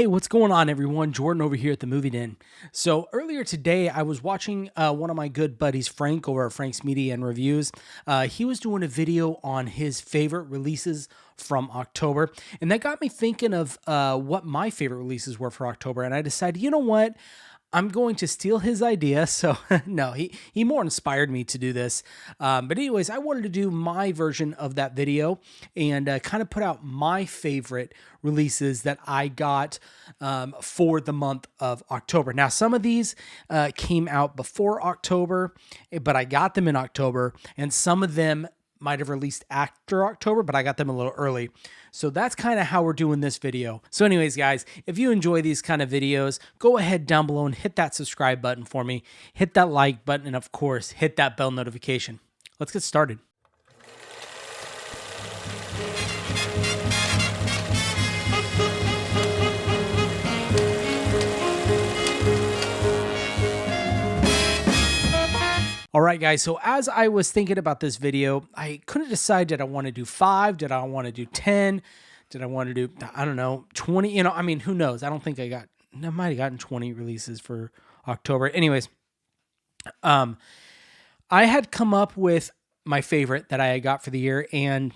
Hey, what's going on, everyone? Jordan over here at the Movie Den. So earlier today, I was watching one of my good buddies, Frank, over at Frank's Media and Reviews. He was doing a video on his favorite releases from October, and that got me thinking of what my favorite releases were for October. And I decided, you know what? I'm going to steal his idea. So no, he more inspired me to do this. But anyways, I wanted to do my version of that video and kind of put out my favorite releases that I got for the month of October. Now, some of these came out before October, but I got them in October, and some of them might have released after October, but I got them a little early. So that's kind of how we're doing this video. So anyways, guys, if you enjoy these kind of videos, go ahead down below and hit that subscribe button for me, hit that like button, and of course, hit that bell notification. Let's get started. All right, guys, so as I was thinking about this video, I couldn't decide, did I want to do 5? Did I want to do 10? Did I want to do, I don't know, 20? You know, I mean, who knows? I don't think I might have gotten 20 releases for October. Anyways, I had come up with my favorite that I got for the year, and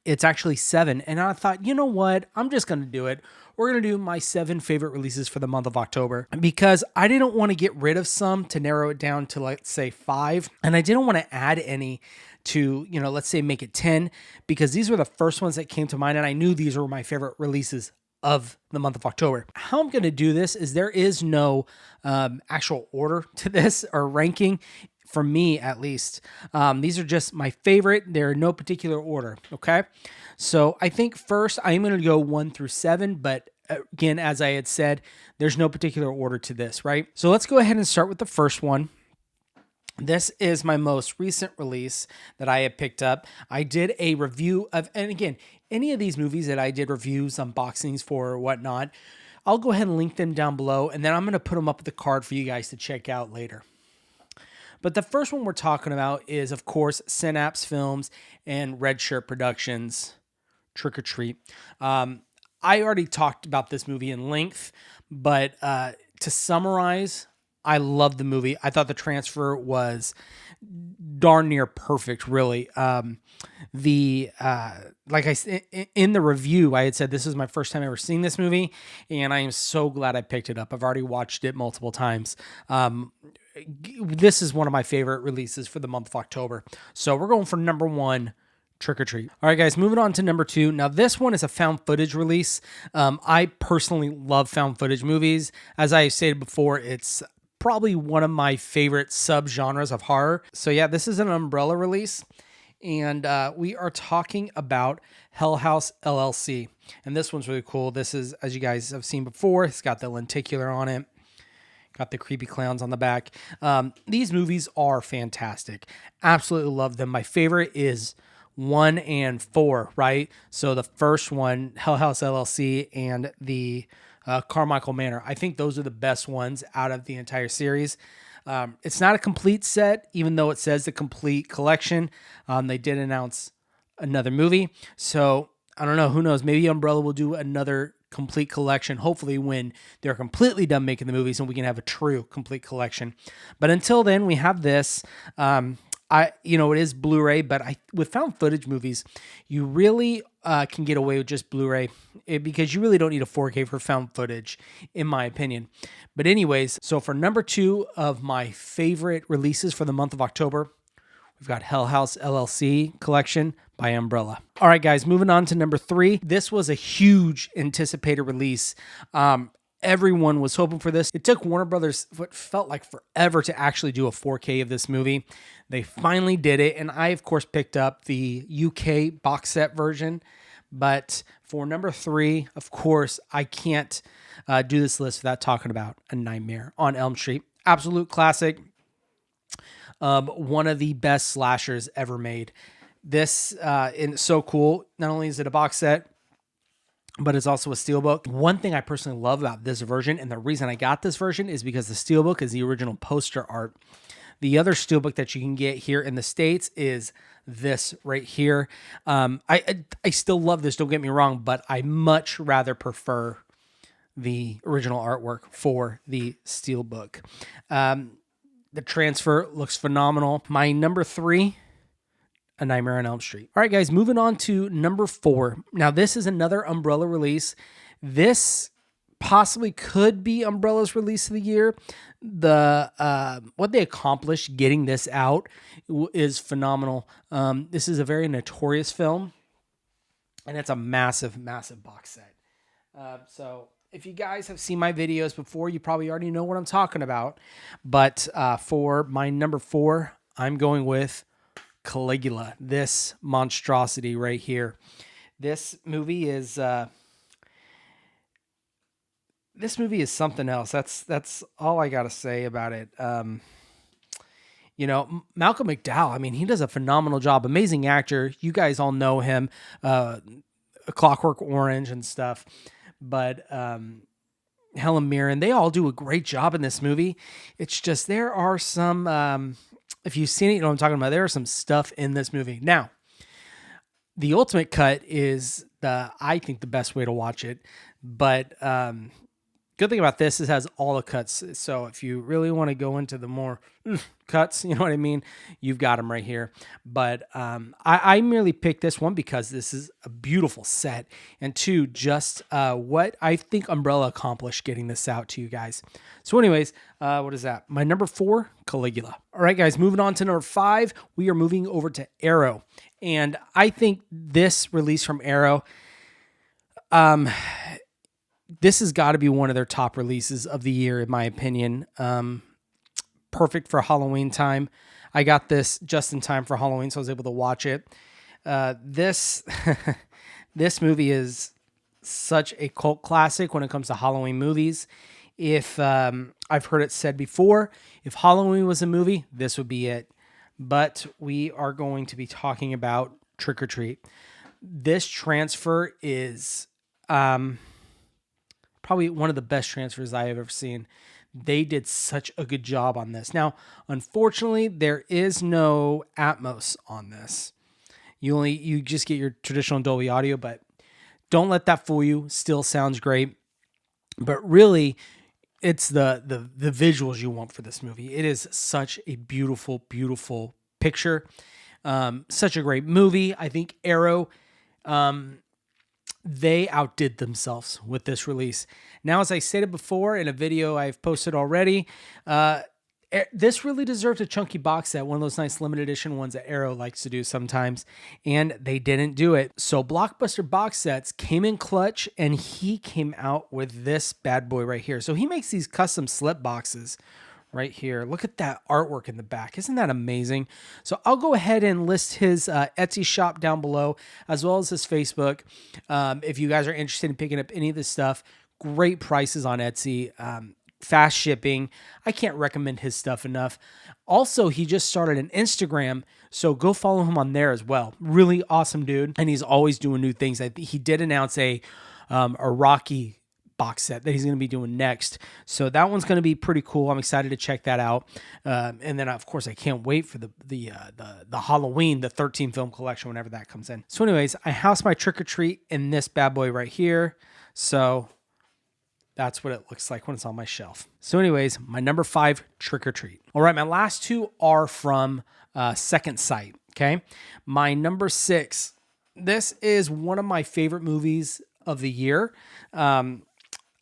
it's actually 7. And I thought, you know what? I'm just going to do it. We're going to do my 7 favorite releases for the month of October because I didn't want to get rid of some to narrow it down to, let's say, 5. And I didn't want to add any to, you know, let's say make it 10 because these were the first ones that came to mind. And I knew these were my favorite releases of the month of October. How I'm going to do this is there is no actual order to this or ranking. For me, at least. These are just my favorite. They're in no particular order, okay? So I think first I'm going to go 1 through 7, but again, as I had said, there's no particular order to this, right? So let's go ahead and start with the first one. This is my most recent release that I have picked up. I did a review of, and again, any of these movies that I did reviews, unboxings for or whatnot, I'll go ahead and link them down below, and then I'm going to put them up at the card for you guys to check out later. But the first one we're talking about is, of course, Synapse Films and Red Shirt Productions, Trick or Treat. I already talked about this movie in length, but to summarize, I love the movie. I thought the transfer was darn near perfect, really. Like I said in the review, I had said this is my first time ever seeing this movie, and I am so glad I picked it up. I've already watched it multiple times. This is one of my favorite releases for the month of October. So we're going for number 1, Trick or Treat. All right, guys, moving on to number 2. Now, this one is a found footage release. I personally love found footage movies. As I stated before, it's probably one of my favorite subgenres of horror. So yeah, this is an Umbrella release. And we are talking about Hell House LLC. And this one's really cool. This is, as you guys have seen before, it's got the lenticular on it. Got the creepy clowns on the back. These movies are fantastic. Absolutely love them. My favorite is 1 and 4, right? So the first one, Hell House LLC, and the Carmichael Manor. I think those are the best ones out of the entire series. It's not a complete set, even though it says the complete collection. They did announce another movie. So I don't know. Who knows? Maybe Umbrella will do another complete collection, hopefully when they're completely done making the movies and we can have a true complete collection. But until then, we have this. It is Blu-ray, but with found footage movies, you really can get away with just Blu-ray because you really don't need a 4K for found footage, in my opinion. But anyways, so for number 2 of my favorite releases for the month of October, we've got Hell House LLC collection by Umbrella. All right, guys, moving on to number 3. This was a huge anticipated release. Everyone was hoping for this. It took Warner Brothers what felt like forever to actually do a 4K of this movie. They finally did it, and I, of course, picked up the UK box set version. But for number 3, of course, I can't do this list without talking about A Nightmare on Elm Street. Absolute classic. One of the best slashers ever made. This is so cool. Not only is it a box set, but it's also a steelbook. One thing I personally love about this version, and the reason I got this version, is because the steelbook is the original poster art. The other steelbook that you can get here in the States is this right here. I still love this, don't get me wrong, but I much rather prefer the original artwork for the Steelbook. The transfer looks phenomenal. My number 3, A Nightmare on Elm Street. All right, guys, moving on to number 4. Now, this is another Umbrella release. This possibly could be Umbrella's release of the year. What they accomplished getting this out is phenomenal. This is a very notorious film, and it's a massive, massive box set. So if you guys have seen my videos before, you probably already know what I'm talking about. But for my number 4, I'm going with Caligula, this monstrosity right here. This movie is something else. That's all I gotta say about it. Malcolm McDowell, I mean, he does a phenomenal job. Amazing actor. You guys all know him, Clockwork Orange and stuff. But Helen Mirren, they all do a great job in this movie. It's just there are some, if you've seen it, you know what I'm talking about. There are some stuff in this movie. Now, the ultimate cut is I think the best way to watch it. But good thing about this is it has all the cuts. So if you really want to go into the more cuts, you know what I mean, you've got them right here. But I merely picked this one because this is a beautiful set. And 2, just what I think Umbrella accomplished getting this out to you guys. So anyways, what is that? My number 4, Caligula. All right, guys, moving on to number 5, we are moving over to Arrow. And I think this release from Arrow, this has got to be one of their top releases of the year, in my opinion. Perfect for Halloween time. I got this just in time for Halloween, so I was able to watch it. This movie is such a cult classic when it comes to Halloween movies. If I've heard it said before, if Halloween was a movie, this would be it. But we are going to be talking about Trick or Treat. This transfer is probably one of the best transfers I have ever seen. They did such a good job on this. Now, unfortunately, there is no Atmos on this. You just get your traditional Dolby audio, but don't let that fool you. Still sounds great. But really, it's the visuals you want for this movie. It is such a beautiful, beautiful picture. Such a great movie. I think Arrow, they outdid themselves with this release. Now, as I stated before in a video I've posted already, this really deserved a chunky box set, one of those nice limited edition ones that Arrow likes to do sometimes, and they didn't do it. So Blockbuster Box Sets came in clutch, and he came out with this bad boy right here. So he makes these custom slip boxes right here. Look at that artwork in the back. Isn't that amazing? So I'll go ahead and list his Etsy shop down below, as well as his Facebook. If you guys are interested in picking up any of this stuff, great prices on Etsy, fast shipping. I can't recommend his stuff enough. Also, he just started an Instagram, so go follow him on there as well. Really awesome dude, and he's always doing new things. He did announce a Rocky box set that he's going to be doing next. So that one's going to be pretty cool. I'm excited to check that out. And then of course I can't wait for the Halloween, the 13 film collection, whenever that comes in. So anyways, I house my Trick or Treat in this bad boy right here. So that's what it looks like when it's on my shelf. So anyways, my number 5, Trick or Treat. All right, my last 2 are from Second Sight. Okay. My number 6, this is one of my favorite movies of the year.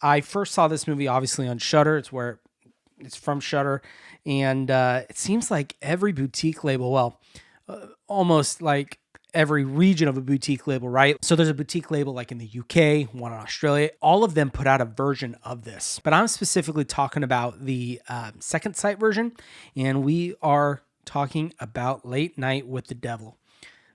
I first saw this movie obviously on Shudder. It's from Shudder, and it seems like every boutique label, almost like every region of a boutique label, right? So there's a boutique label like in the UK, one in Australia. All of them put out a version of this, but I'm specifically talking about the Second Sight version, and we are talking about Late Night with the Devil.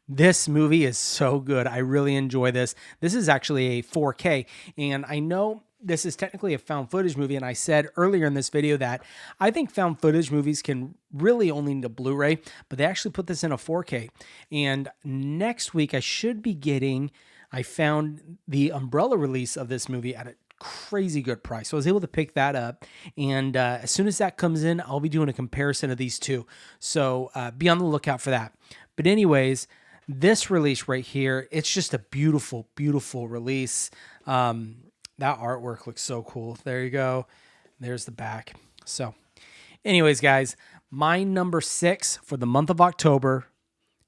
This movie is so good. I really enjoy this. This is actually a 4K, and I know this is technically a found footage movie, and I said earlier in this video that I think found footage movies can really only need a Blu-ray, but they actually put this in a 4K. And next week I should be getting, I found the Umbrella release of this movie at a crazy good price. So I was able to pick that up, and as soon as that comes in, I'll be doing a comparison of these two. So be on the lookout for that. But anyways, this release right here, it's just a beautiful, beautiful release. That artwork looks so cool. There you go. There's the back. So anyways, guys, my number 6 for the month of October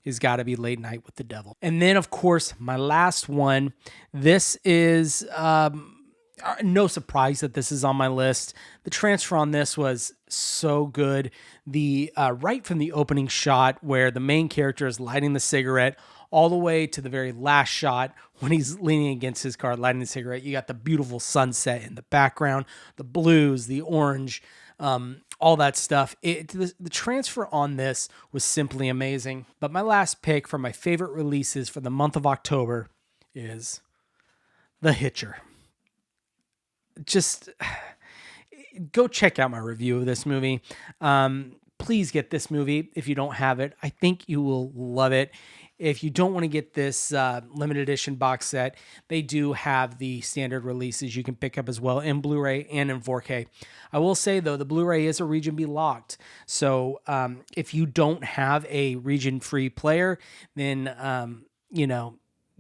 is got to be Late Night with the Devil. And then, of course, my last one. This is no surprise that this is on my list. The transfer on this was so good. The right from the opening shot where the main character is lighting the cigarette all the way to the very last shot when he's leaning against his car lighting the cigarette. You got the beautiful sunset in the background, the blues, the orange, all that stuff. The transfer on this was simply amazing. But my last pick for my favorite releases for the month of October is The Hitcher. Just go check out my review of this movie. Please get this movie if you don't have it. I think you will love it. If you don't want to get this limited edition box set, they do have the standard releases you can pick up as well in Blu-ray and in 4K. I will say, though, the Blu-ray is a region B locked. So if you don't have a region-free player, then,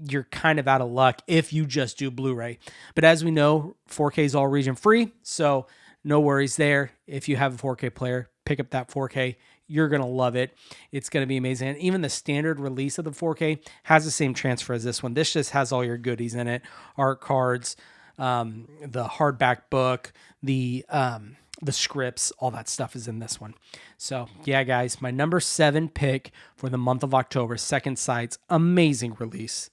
you're kind of out of luck if you just do Blu-ray. But as we know, 4K is all region-free, so no worries there. If you have a 4K player, pick up that 4K. You're going to love it. It's going to be amazing. And even the standard release of the 4K has the same transfer as this one. This just has all your goodies in it. Art cards, the hardback book, the scripts, all that stuff is in this one. So yeah, guys, my number 7 pick for the month of October, Second Sight's amazing release,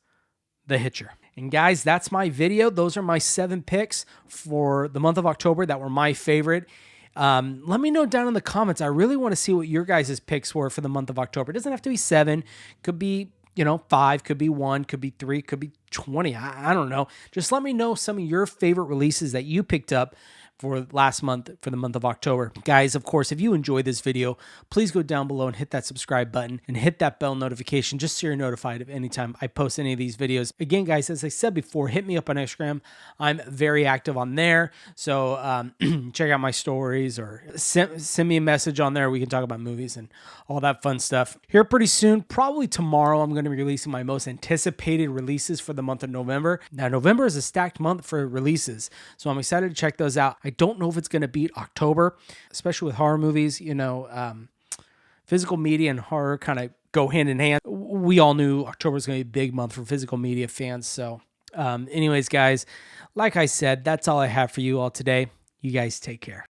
The Hitcher. And guys, that's my video. Those are my 7 picks for the month of October that were my favorite. Let me know down in the comments. I really want to see what your guys' picks were for the month of October. It doesn't have to be 7. Could be, 5, could be 1, could be 3, could be 20. I don't know. Just let me know some of your favorite releases that you picked up for last month, for the month of October. Guys, of course, if you enjoyed this video, please go down below and hit that subscribe button and hit that bell notification just so you're notified of any time I post any of these videos. Again, guys, as I said before, hit me up on Instagram. I'm very active on there. So check out my stories or send me a message on there. We can talk about movies and all that fun stuff. Here pretty soon, probably tomorrow, I'm going to be releasing my most anticipated releases for the month of November. Now, November is a stacked month for releases, so I'm excited to check those out. I don't know if it's going to beat October, especially with horror movies. Physical media and horror kind of go hand in hand. We all knew October was going to be a big month for physical media fans. So anyways, guys, like I said, that's all I have for you all today. You guys take care.